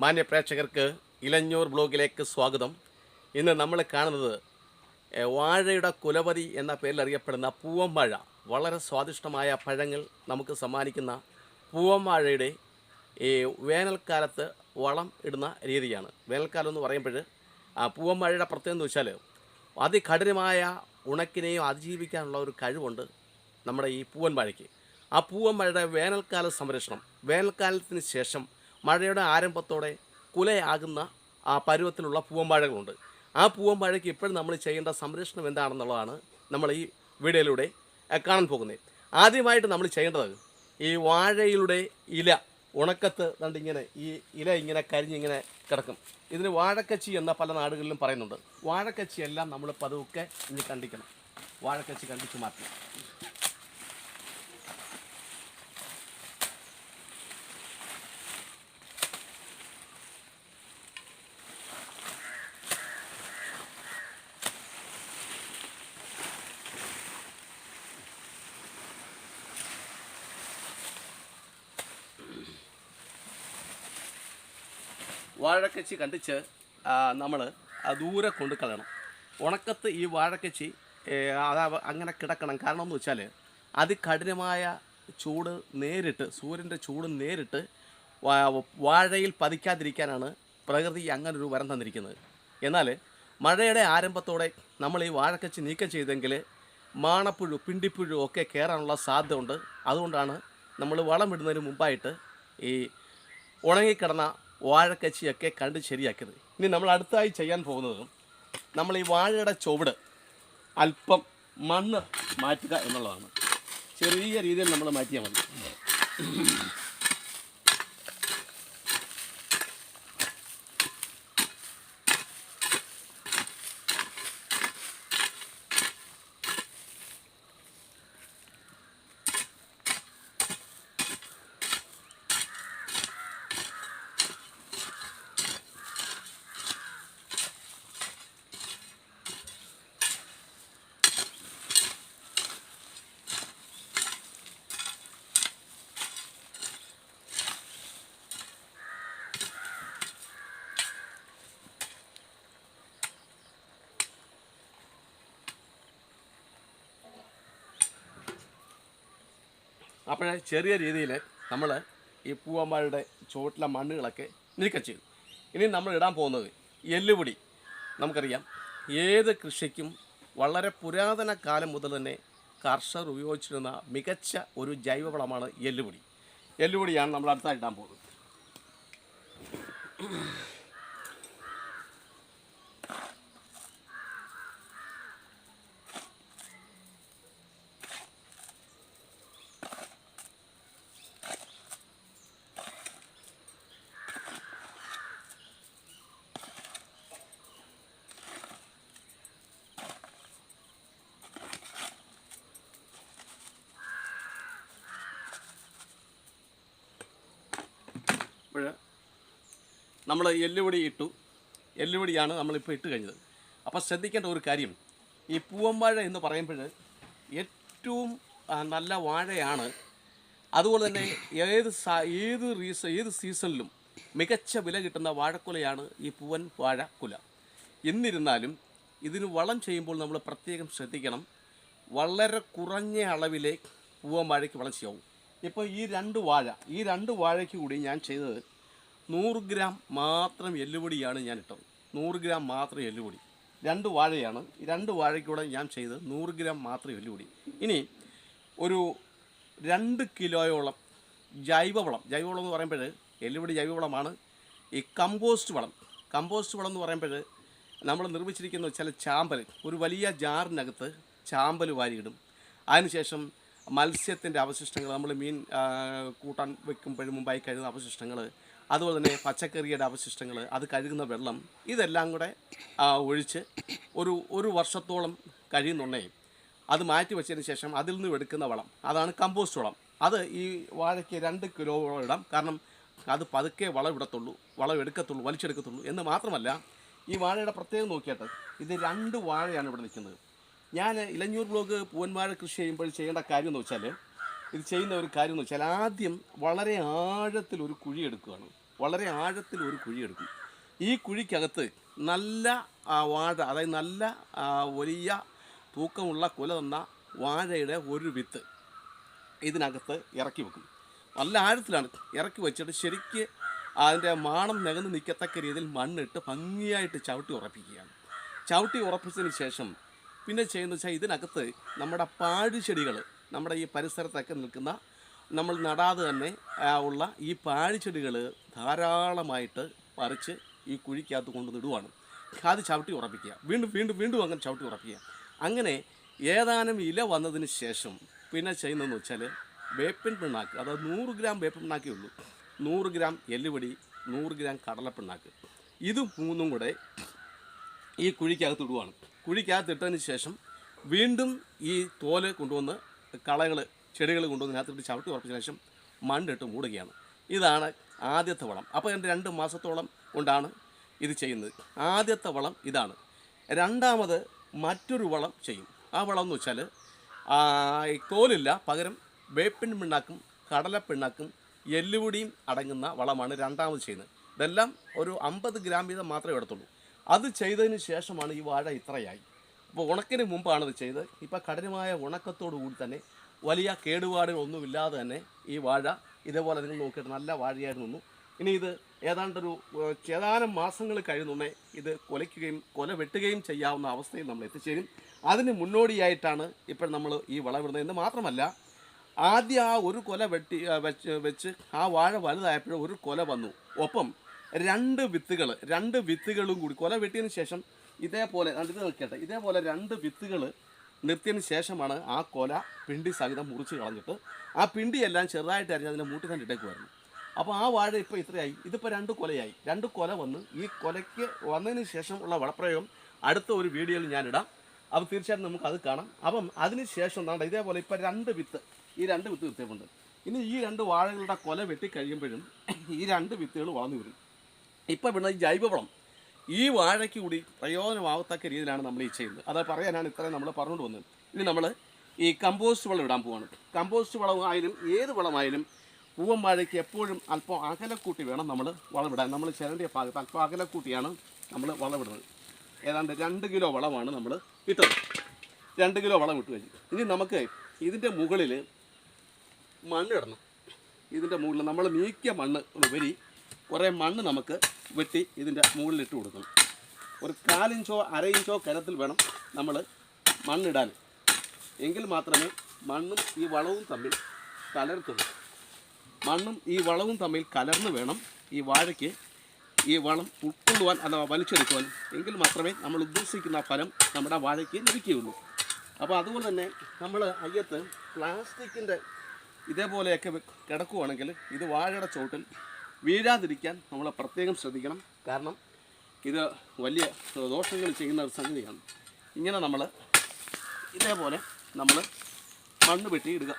മാന്യ പ്രേക്ഷകർക്ക് ഇലഞ്ഞൂർ ബ്ലോഗിലേക്ക് സ്വാഗതം. ഇന്ന് നമ്മൾ കാണുന്നത് വാഴയുടെ കുലപതി എന്ന പേരിൽ അറിയപ്പെടുന്ന പൂവൻവാഴ. വളരെ സ്വാദിഷ്ടമായ പഴങ്ങൾ നമുക്ക് സമ്മാനിക്കുന്ന പൂവൻവാഴയുടെ വേനൽക്കാലത്ത് വളം ഇടുന്ന രീതിയാണ്. വേനൽക്കാലം എന്ന് പറയുമ്പോൾ പൂവൻവാഴയുടെ പ്രത്യേകത എന്ന് വെച്ചാൽ അതികഠിനമായ ഉണക്കിനെയും അതിജീവിക്കാനുള്ള ഒരു കഴിവുണ്ട് നമ്മുടെ ഈ പൂവൻവാഴയ്ക്ക്. ആ പൂവൻവാഴയുടെ വേനൽക്കാല സംരക്ഷണം, വേനൽക്കാലത്തിന് ശേഷം മഴയുടെ ആരംഭത്തോടെ കുലയാകുന്ന ആ പരുവത്തിലുള്ള പൂവൻവാഴകളുണ്ട്. ആ പൂവൻവാഴയ്ക്ക് ഇപ്പോഴും നമ്മൾ ചെയ്യേണ്ട സംരക്ഷണം എന്താണെന്നുള്ളതാണ് നമ്മൾ ഈ വീഡിയോയിലൂടെ കാണാൻ പോകുന്നത്. ആദ്യമായിട്ട് നമ്മൾ ചെയ്യേണ്ടത് ഈ വാഴയുടെ ഇല ഉണക്കത്ത് കണ്ടിങ്ങനെ ഈ ഇല ഇങ്ങനെ കരിഞ്ഞിങ്ങനെ കിടക്കും. ഇതിന് വാഴക്കച്ചി എന്ന പല നാടുകളിലും പറയുന്നുണ്ട്. വാഴക്കച്ചിയെല്ലാം നമ്മൾ പതുക്കെ ഇനി കണ്ടിക്കണം. വാഴക്കച്ചി കണ്ടിച്ച് മാറ്റണം. വാഴക്കച്ചി കണ്ടിച്ച് നമ്മൾ ദൂരെ കൊണ്ട് കളയണം. ഉണക്കത്ത് ഈ വാഴക്കച്ചി അങ്ങനെ കിടക്കണം. കാരണം എന്ന് വെച്ചാൽ അതികഠിനമായ ചൂട് നേരിട്ട്, സൂര്യൻ്റെ ചൂട് നേരിട്ട് വാഴയിൽ പതിക്കാതിരിക്കാനാണ് പ്രകൃതി അങ്ങനൊരു വരം തന്നിരിക്കുന്നത്. എന്നാൽ മഴയുടെ ആരംഭത്തോടെ നമ്മൾ ഈ വാഴക്കച്ചി നീക്കം ചെയ്തെങ്കിൽ മാണപ്പുഴു, പിണ്ടിപ്പുഴു ഒക്കെ കയറാനുള്ള സാധ്യത ഉണ്ട്. അതുകൊണ്ടാണ് നമ്മൾ വളമിടുന്നതിന് മുമ്പായിട്ട് ഈ ഉണങ്ങിക്കിടന്ന വാഴക്കച്ചിയൊക്കെ കണ്ട് ശരിയാക്കിയത്. ഇനി നമ്മൾ അടുത്തായി ചെയ്യാൻ പോകുന്നത് നമ്മൾ ഈ വാഴയുടെ ചുവട് അല്പം മണ്ണ് മാറ്റുക എന്നുള്ളതാണ്. ചെറിയ രീതിയിൽ നമ്മൾ മാറ്റിയാൽ മതി. അപ്പോഴേ ചെറിയ രീതിയിൽ നമ്മൾ ഈ പൂവന്മാരുടെ ചുവട്ടിലെ മണ്ണുകളൊക്കെ നീക്കം ചെയ്തു. ഇനി നമ്മൾ ഇടാൻ പോകുന്നത് എല്ലുപൊടി. നമുക്കറിയാം, ഏത് കൃഷിക്കും വളരെ പുരാതന കാലം മുതൽ തന്നെ കർഷകർ ഉപയോഗിച്ചിരുന്ന മികച്ച ഒരു ജൈവവളമാണ് എല്ലുപൊടി. എല്ലുപൊടിയാണ് നമ്മൾ അടുത്തായി ഇടാൻ പോകുന്നത്. അപ്പോൾ നമ്മൾ എല്ലുപൊടി ഇട്ടു. എല്ലുപൊടിയാണ് നമ്മളിപ്പോൾ ഇട്ട് കഴിഞ്ഞത്. അപ്പോൾ ശ്രദ്ധിക്കേണ്ട ഒരു കാര്യം, ഈ പൂവൻവാഴ എന്ന് പറയുമ്പോൾ ഏറ്റവും നല്ല വാഴയാണ്. അതുപോലെ തന്നെ ഏത് സീസണിലും മികച്ച വില കിട്ടുന്ന വാഴക്കുലയാണ് ഈ പൂവൻ വാഴക്കുല. എന്നിരുന്നാലും ഇതിന് വളം ചെയ്യുമ്പോൾ നമ്മൾ പ്രത്യേകം ശ്രദ്ധിക്കണം. വളരെ കുറഞ്ഞ അളവിലെ പൂവൻ വാഴയ്ക്ക് വളം ചെയ്യാവും. ഇപ്പോൾ ഈ രണ്ട് വാഴയ്ക്ക് കൂടി ഞാൻ ചെയ്തത് 100 ഗ്രാം മാത്രം എല്ലുപൊടിയാണ് ഞാൻ ഇട്ടത്. 100 ഗ്രാം മാത്രം എല്ലുപൊടി. 2 വാഴയാണ്. ഈ 2 വാഴയ്ക്കൂടെ ഞാൻ ചെയ്തത് 100 ഗ്രാം മാത്രം എല്ലുപൊടി. ഇനി ഒരു 2 കിലോയോളം ജൈവവളം എന്ന് പറയുമ്പോൾ എല്ലുപൊടി ജൈവവളമാണ്. ഈ കമ്പോസ്റ്റ് വളം എന്ന് പറയുമ്പോൾ നമ്മൾ നിർമ്മിച്ചിരിക്കുന്ന വെച്ചാൽ ചാമ്പൽ, ഒരു വലിയ ജാറിനകത്ത് ചാമ്പൽ വാരിയിടും. അതിനുശേഷം മത്സ്യത്തിൻ്റെ അവശിഷ്ടങ്ങൾ, നമ്മൾ മീൻ കൂട്ടാൻ വെക്കുമ്പോഴും മുമ്പായി കഴുകുന്ന അവശിഷ്ടങ്ങൾ, അതുപോലെ തന്നെ പച്ചക്കറിയുടെ അവശിഷ്ടങ്ങൾ, അത് കഴുകുന്ന വെള്ളം, ഇതെല്ലാം കൂടെ ഒഴിച്ച് ഒരു വർഷത്തോളം കഴിയുന്നുണ്ടെങ്കിൽ അത് മാറ്റി വെച്ചതിന് ശേഷം അതിൽ നിന്ന് എടുക്കുന്ന വളം, അതാണ് കമ്പോസ്റ്റ് വളം. അത് ഈ വാഴയ്ക്ക് 2 കിലോയോളം ഇടാം. കാരണം അത് പതുക്കെ എടുക്കത്തുള്ളൂ, വലിച്ചെടുക്കത്തുള്ളൂ. എന്ന് മാത്രമല്ല, ഈ വാഴയുടെ പ്രത്യേകം നോക്കിയിട്ട് ഇത് 2 വാഴയാണ് ഇവിടെ നിൽക്കുന്നത്. ഞാൻ ഇലഞ്ഞൂർ ബ്ലോഗ് പൂവൻവാഴ കൃഷി ചെയ്യുമ്പോൾ ചെയ്യേണ്ട കാര്യം എന്ന് വെച്ചാൽ, ഇത് ചെയ്യുന്ന ഒരു കാര്യം എന്ന് വെച്ചാൽ, ആദ്യം വളരെ ആഴത്തിൽ ഒരു കുഴി എടുക്കുകയാണ്. വളരെ ആഴത്തിൽ ഒരു കുഴി എടുക്കും. ഈ കുഴിക്കകത്ത് നല്ല വാഴ, അതായത് നല്ല വലിയ തൂക്കമുള്ള കുല തന്ന വാഴയുടെ ഒരു വിത്ത് ഇതിനകത്ത് ഇറക്കി വെക്കും. നല്ല ആഴത്തിലാണ് ഇറക്കി വെച്ചിട്ട് ശരിക്ക് അതിൻ്റെ മാണം നികന്ന് നിൽക്കത്തക്ക രീതിയിൽ മണ്ണിട്ട് ഭംഗിയായിട്ട് ചവിട്ടി ഉറപ്പിക്കുകയാണ്. ചവിട്ടി ഉറപ്പിച്ചതിന് ശേഷം പിന്നെ ചെയ്യുന്നത് വെച്ചാൽ ഇതിനകത്ത് നമ്മുടെ പാഴ്ചെടികൾ, നമ്മുടെ ഈ പരിസരത്തൊക്കെ നിൽക്കുന്ന നമ്മൾ നടാതെ തന്നെ ഉള്ള ഈ പാഴ്ചെടികൾ ധാരാളമായിട്ട് പറിച്ച് ഈ കുഴിക്കകത്ത് കൊണ്ടുവന്നിടുവാണ്. അത് ചവിട്ടി ഉറപ്പിക്കുക, വീണ്ടും വീണ്ടും വീണ്ടും അങ്ങനെ ചവിട്ടി ഉറപ്പിക്കുക. അങ്ങനെ ഏതാനും ഇല വന്നതിന് ശേഷം പിന്നെ ചെയ്യുന്നതെന്ന് വെച്ചാൽ വേപ്പിൻ പിണ്ണാക്ക്, അതായത് 100 ഗ്രാം വേപ്പിൻ പിണ്ണാക്കേ ഉള്ളൂ, 100 ഗ്രാം എല്ലുപൊടി, 100 ഗ്രാം കടലപ്പിണ്ണാക്ക്, ഇത് മൂന്നും കൂടെ ഈ കുഴിക്കകത്ത് ഇടുവാണ്. കുഴിക്കകത്ത് ഇട്ടതിന് ശേഷം വീണ്ടും ഈ തോല് കൊണ്ടുവന്ന് കളകൾ, ചെടികൾ കൊണ്ടുവന്ന് ഇതിനകത്തിട്ട് ചവിട്ടി ഉറപ്പിച്ച ശേഷം മണ്ണിട്ട് മൂടുകയാണ്. ഇതാണ് ആദ്യത്തെ വളം. അപ്പോൾ എൻ്റെ 2 മാസത്തോളം കൊണ്ടാണ് ഇത് ചെയ്യുന്നത്. ആദ്യത്തെ വളം ഇതാണ്. രണ്ടാമത് മറ്റൊരു വളം ചെയ്യും. ആ വളം എന്ന് വെച്ചാൽ തോലില്ല, പകരം വേപ്പിൻ പിണ്ണാക്കും കടലപ്പിണ്ണാക്കും എല്ലുപൊടിയും അടങ്ങുന്ന വളമാണ് രണ്ടാമത് ചെയ്യുന്നത്. ഇതെല്ലാം ഒരു 50 ഗ്രാം വീതം മാത്രമേ എടുത്തുള്ളൂ. അത് ചെയ്തതിന് ശേഷമാണ് ഈ വാഴ ഇത്രയായി. അപ്പോൾ ഉണക്കിന് മുമ്പാണ് ഇത് ചെയ്തത്. ഇപ്പോൾ കഠിനമായ ഉണക്കത്തോടു കൂടി തന്നെ വലിയ കേടുപാടുകളൊന്നുമില്ലാതെ തന്നെ ഈ വാഴ ഇതേപോലെ നിങ്ങൾ നോക്കിയിട്ട് നല്ല വാഴയായിട്ട് നിന്നു. ഇനി ഇത് ഏതാനും മാസങ്ങൾ കഴിയുന്നുണ്ടേ ഇത് കൊല വെട്ടുകയും ചെയ്യാവുന്ന അവസ്ഥയിൽ നമ്മൾ എത്തിച്ചേരും. അതിന് മുന്നോടിയായിട്ടാണ് ഇപ്പോൾ നമ്മൾ ഈ വളമിടുന്നത്. എന്ന് മാത്രമല്ല, ആദ്യം ആ ഒരു കൊല വെച്ച് ആ വാഴ വലുതായപ്പോഴും ഒരു കൊല വന്നു. ഒപ്പം 2 വിത്തുകളും കൂടി കൊല വെട്ടിയതിന് ശേഷം ഇതേപോലെ നിൽക്കട്ടെ, ഇതേപോലെ 2 വിത്തുകൾ നിർത്തിയതിന് ശേഷമാണ് ആ കൊല പിണ്ടി സഹിതം മുറിച്ച് കളഞ്ഞിട്ട് ആ പിണ്ടിയെല്ലാം ചെറുതായിട്ട് അരിഞ്ഞ് അതിൻ്റെ മൂട്ടി തന്നെ ഇട്ടേക്കുമായിരുന്നു. അപ്പോൾ ആ വാഴ ഇപ്പോൾ ഇത്രയായി. ഇതിപ്പോൾ 2 കൊലയായി. 2 കൊല വന്ന് ഈ കൊലയ്ക്ക് വന്നതിന് ശേഷം ഉള്ള വളപ്രയോഗം അടുത്ത ഒരു വീഡിയോയിൽ ഞാനിടാം. അപ്പോൾ തീർച്ചയായിട്ടും നമുക്ക് അത് കാണാം. അപ്പം അതിന് ശേഷം എന്താ ഇതേപോലെ ഇപ്പോൾ 2 വിത്ത്, ഈ 2 വിത്ത് വിത്തിട്ടുണ്ട്. ഇനി ഈ 2 വാഴകളുടെ കൊല വെട്ടിക്കഴിയുമ്പോഴും ഈ 2 വിത്തുകൾ വളർന്നു വരും. ഇപ്പോൾ ഇവിടെ ഈ ജൈവവളം ഈ വാഴയ്ക്ക് കൂടി പ്രയോജനമാകത്തക്ക രീതിയിലാണ് നമ്മൾ ഈ ചെയ്യുന്നത്. അത് പറയാനാണ് ഇത്രയും നമ്മൾ പറഞ്ഞുകൊണ്ട് വന്നത്. ഇനി നമ്മൾ ഈ കമ്പോസ്റ്റ് വളം ഇടാൻ പോവാണ്. കമ്പോസ്റ്റ് വളമായാലും ഏത് വളമായാലും പൂവൻ വാഴയ്ക്ക് എപ്പോഴും അല്പം അകലക്കൂട്ടി വേണം നമ്മൾ വളമിടാൻ. നമ്മൾ ചിരണ്ടിയ ഭാഗത്ത് അല്പം അകലക്കൂട്ടിയാണ് നമ്മൾ വളമിടുന്നത്. ഏതാണ്ട് 2 കിലോ വളമാണ് നമ്മൾ ഇട്ടത്. 2 കിലോ വളം ഇട്ട് കഴിഞ്ഞു. ഇനി നമുക്ക് ഇതിൻ്റെ മുകളിൽ മണ്ണിടണം. ഇതിൻ്റെ മുകളിൽ നമ്മൾ നീക്കിയ മണ്ണ് ഉപരി കുറേ മണ്ണ് നമുക്ക് വെട്ടി ഇതിൻ്റെ മുകളിലിട്ട് കൊടുക്കണം. ഒരു 4 ഇഞ്ചോ 1/2 ഇഞ്ചോ കനത്തിൽ വേണം നമ്മൾ മണ്ണിടാൻ. എങ്കിൽ മാത്രമേ മണ്ണും ഈ വളവും തമ്മിൽ കലർത്തുള്ളൂ. മണ്ണും ഈ വളവും തമ്മിൽ കലർന്ന് വേണം ഈ വാഴയ്ക്ക് ഈ വളം ഉൾക്കൊള്ളുവാൻ അഥവാ വലിച്ചെടുക്കുവാൻ. എങ്കിൽ മാത്രമേ നമ്മൾ ഉദ്ദേശിക്കുന്ന ഫലം നമ്മുടെ വാഴയ്ക്ക് ലഭിക്കുകയുള്ളൂ. അപ്പോൾ അതുപോലെ തന്നെ നമ്മൾ അയ്യത്ത് പ്ലാസ്റ്റിക്കിൻ്റെ ഇതേപോലെയൊക്കെ കിടക്കുവാണെങ്കിൽ ഇത് വാഴയുടെ ചോട്ടിൽ വീഴാതിരിക്കാൻ നമ്മൾ പ്രത്യേകം ശ്രദ്ധിക്കണം. കാരണം ഇത് വലിയ ദോഷങ്ങൾ ചെയ്യുന്ന ഒരു സംഗതിയാണ്. ഇങ്ങനെ നമ്മൾ ഇതേപോലെ നമ്മൾ മണ്ണ് വെട്ടി ഇടുക.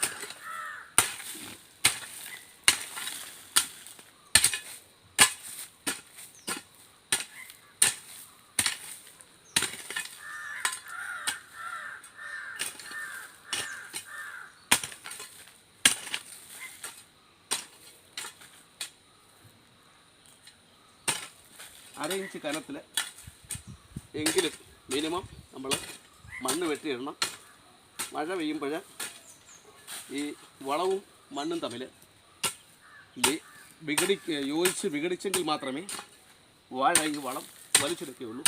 അര ഇഞ്ച് കനത്തിൽ എങ്കിലും മിനിമം നമ്മൾ മണ്ണ് വെട്ടിയിടണം. മഴ പെയ്യുമ്പോൾ ഈ വളവും മണ്ണും തമ്മിൽ യോജിച്ച് വിഘടിച്ചെങ്കിൽ മാത്രമേ വാഴ ഈ വളം വലിച്ചെടുക്കുകയുള്ളൂ.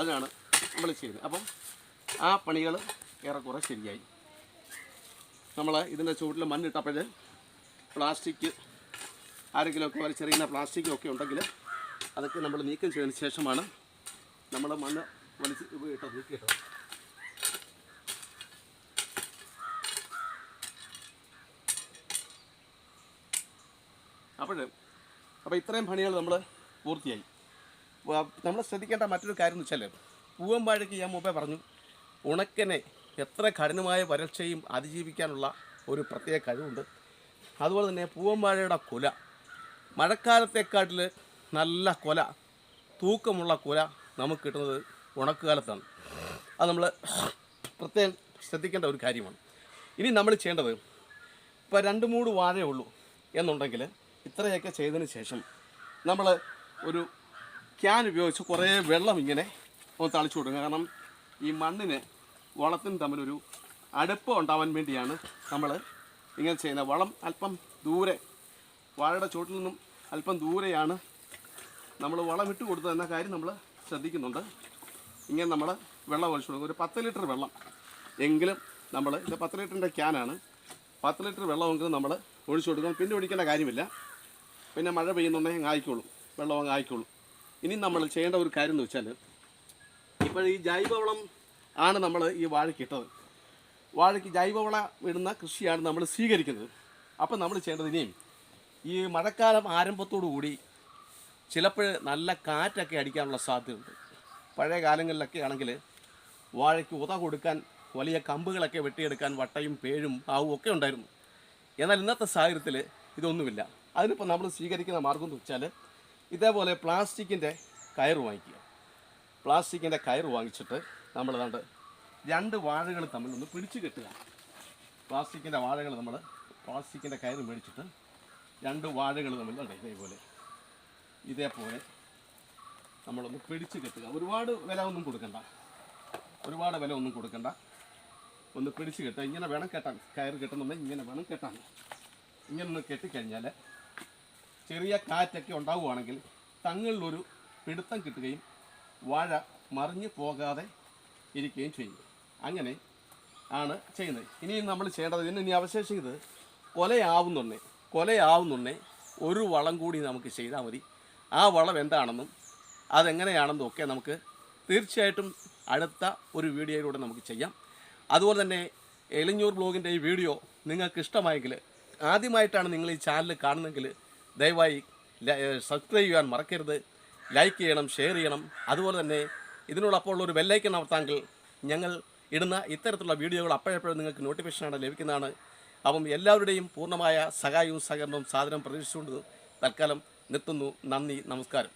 അതിനാണ് നമ്മൾ ചെയ്യുന്നത്. അപ്പം ആ പണികൾ ഏറെക്കുറെ ശരിയായി. നമ്മൾ ഇതിൻ്റെ ചുവട്ടിൽ മണ്ണിട്ടപ്പോൾ പ്ലാസ്റ്റിക് ആരെങ്കിലുമൊക്കെ വലിച്ചെറിയുന്ന പ്ലാസ്റ്റിക്കൊക്കെ ഉണ്ടെങ്കിൽ അതൊക്കെ നമ്മൾ നീക്കം ചെയ്തതിന് ശേഷമാണ് നമ്മൾ മണ്ണ് നീക്കിയിട്ടത്. അപ്പോൾ ഇത്രയും പണികൾ നമ്മൾ പൂർത്തിയായി. നമ്മൾ ശ്രദ്ധിക്കേണ്ട മറ്റൊരു കാര്യം എന്ന് വെച്ചാൽ, പൂവൻ വാഴയ്ക്ക് ഞാൻ മുമ്പേ പറഞ്ഞു, ഉണക്കനെ എത്ര കഠിനമായ വരൾച്ചയും അതിജീവിക്കാനുള്ള ഒരു പ്രത്യേക കഴിവുണ്ട്. അതുപോലെ തന്നെ പൂവൻ വാഴയുടെ കുല മഴക്കാലത്തെക്കാട്ടിൽ നല്ല കൊല, തൂക്കമുള്ള കുല നമുക്ക് കിട്ടുന്നത് ഉണക്കുകാലത്താണ്. അത് നമ്മൾ പ്രത്യേകം ശ്രദ്ധിക്കേണ്ട ഒരു കാര്യമാണ്. ഇനി നമ്മൾ ചെയ്യേണ്ടത്, ഇപ്പോൾ 2-3 വാഴയേ ഉള്ളൂ എന്നുണ്ടെങ്കിൽ ഇത്രയൊക്കെ ചെയ്തതിന് ശേഷം നമ്മൾ ഒരു ക്യാൻ ഉപയോഗിച്ച് കുറേ വെള്ളം ഇങ്ങനെ ഒന്ന് തളിച്ചു കൊടുക്കുക. കാരണം ഈ മണ്ണിന് വളത്തിനും തമ്മിലൊരു അടുപ്പം ഉണ്ടാവാൻ വേണ്ടിയാണ് നമ്മൾ ഇങ്ങനെ ചെയ്യുന്നത്. വളം അല്പം ദൂരെ, വാഴയുടെ ചുവട്ടിൽ നിന്നും അല്പം ദൂരെയാണ് നമ്മൾ വളം ഇട്ട് കൊടുത്തത് എന്ന കാര്യം നമ്മൾ ശ്രദ്ധിക്കുന്നുണ്ട്. ഇങ്ങനെ നമ്മൾ വെള്ളം ഒഴിച്ചു കൊടുക്കും. ഒരു 10 ലിറ്റർ വെള്ളം എങ്കിലും നമ്മൾ, ഇത് 10 ലിറ്ററിൻ്റെ ക്യാനാണ്, 10 ലിറ്റർ വെള്ളമെങ്കിലും നമ്മൾ ഒഴിച്ചു കൊടുക്കണം. പിന്നെ ഒഴിക്കേണ്ട കാര്യമില്ല. പിന്നെ മഴ പെയ്യുന്നുണ്ടെങ്കിൽ ആയിക്കോളും, വെള്ളം അങ്ങ് ആയിക്കോളും. ഇനി നമ്മൾ ചെയ്യേണ്ട ഒരു കാര്യം എന്ന് വെച്ചാൽ, ഇപ്പോൾ ഈ ജൈവവളം ആണ് നമ്മൾ ഈ വാഴയ്ക്ക് ഇട്ടത്. വാഴയ്ക്ക് ജൈവവളം ഇടുന്ന കൃഷിയാണ് നമ്മൾ സ്വീകരിക്കുന്നത്. അപ്പം നമ്മൾ ചെയ്യേണ്ടത്, ഇനിയും ഈ മഴക്കാലം ആരംഭത്തോടു കൂടി ചിലപ്പോൾ നല്ല കാറ്റൊക്കെ അടിക്കാനുള്ള സാധ്യതയുണ്ട്. പഴയ കാലങ്ങളിലൊക്കെ ആണെങ്കിൽ വാഴയ്ക്ക് ഉത കൊടുക്കാൻ വലിയ കമ്പുകളൊക്കെ വെട്ടിയെടുക്കാൻ വട്ടയും പേഴും പാവും ഒക്കെ ഉണ്ടായിരുന്നു. എന്നാൽ ഇന്നത്തെ സാഹചര്യത്തിൽ ഇതൊന്നുമില്ല. അതിനിപ്പോൾ നമ്മൾ സ്വീകരിക്കുന്ന മാർഗം എന്ന് വെച്ചാൽ, ഇതേപോലെ പ്ലാസ്റ്റിക്കിൻ്റെ കയറ് വാങ്ങിക്കുക. പ്ലാസ്റ്റിക്കിൻ്റെ കയറ് വാങ്ങിച്ചിട്ട് നമ്മൾ ഏതാണ്ട് 2 വാഴകൾ തമ്മിൽ ഒന്ന് പിടിച്ച് കെട്ടുക. പ്ലാസ്റ്റിക്കിൻ്റെ കയറ് മേടിച്ചിട്ട് 2 വാഴകൾ തമ്മിൽ ഇതേപോലെ നമ്മളൊന്ന് പിടിച്ച് കെട്ടുക. ഒരുപാട് വില ഒന്നും കൊടുക്കണ്ട. ഒന്ന് പിടിച്ച് കെട്ടുക. ഇങ്ങനെ വേണം കെട്ടാൻ. കയറ് കെട്ടുന്നുണ്ടെങ്കിൽ ഇങ്ങനെ വേണം കെട്ടാൻ. ഇങ്ങനെ ഒന്ന് കെട്ടിക്കഴിഞ്ഞാൽ ചെറിയ കാറ്റൊക്കെ ഉണ്ടാവുകയാണെങ്കിൽ തങ്ങളിലൊരു പിടുത്തം കിട്ടുകയും വാഴ മറിഞ്ഞു പോകാതെ ഇരിക്കുകയും ചെയ്യും. അങ്ങനെ ആണ് ചെയ്യുന്നത്. ഇനിയും നമ്മൾ ചെയ്യേണ്ടത്, ഇനി അവശേഷിക്കുന്നത് കൊലയാവുന്നുണ്ടേ ഒരു വളം കൂടി നമുക്ക് ചെയ്താൽ മതി. ആ വളം എന്താണെന്നും അതെങ്ങനെയാണെന്നും ഒക്കെ നമുക്ക് തീർച്ചയായിട്ടും അടുത്ത ഒരു വീഡിയോയിലൂടെ നമുക്ക് ചെയ്യാം. അതുപോലെ തന്നെ എലിഞ്ഞൂർ ബ്ലോഗിൻ്റെ ഈ വീഡിയോ നിങ്ങൾക്ക് ഇഷ്ടമായെങ്കിൽ, ആദ്യമായിട്ടാണ് നിങ്ങൾ ഈ ചാനൽ കാണുന്നതെങ്കിൽ ദയവായി സബ്സ്ക്രൈബ് ചെയ്യാൻ മറക്കരുത്. ലൈക്ക് ചെയ്യണം, ഷെയർ ചെയ്യണം. അതുപോലെ തന്നെ ഇതിനോടൊപ്പം ഉള്ള ഒരു ബെല്ലൈക്കൺ അമർത്താമെങ്കിൽ ഞങ്ങൾ ഇടുന്ന ഇത്തരത്തിലുള്ള വീഡിയോകൾ അപ്പോഴപ്പോഴും നിങ്ങൾക്ക് നോട്ടിഫിക്കേഷനാണ് ലഭിക്കുന്നതാണ്. അപ്പം എല്ലാവരുടെയും പൂർണ്ണമായ സഹായവും സഹകരണവും സാധനം പ്രതീക്ഷിച്ചുകൊണ്ട് തൽക്കാലം നിർത്തുന്നു. നന്ദി, നമസ്കാരം.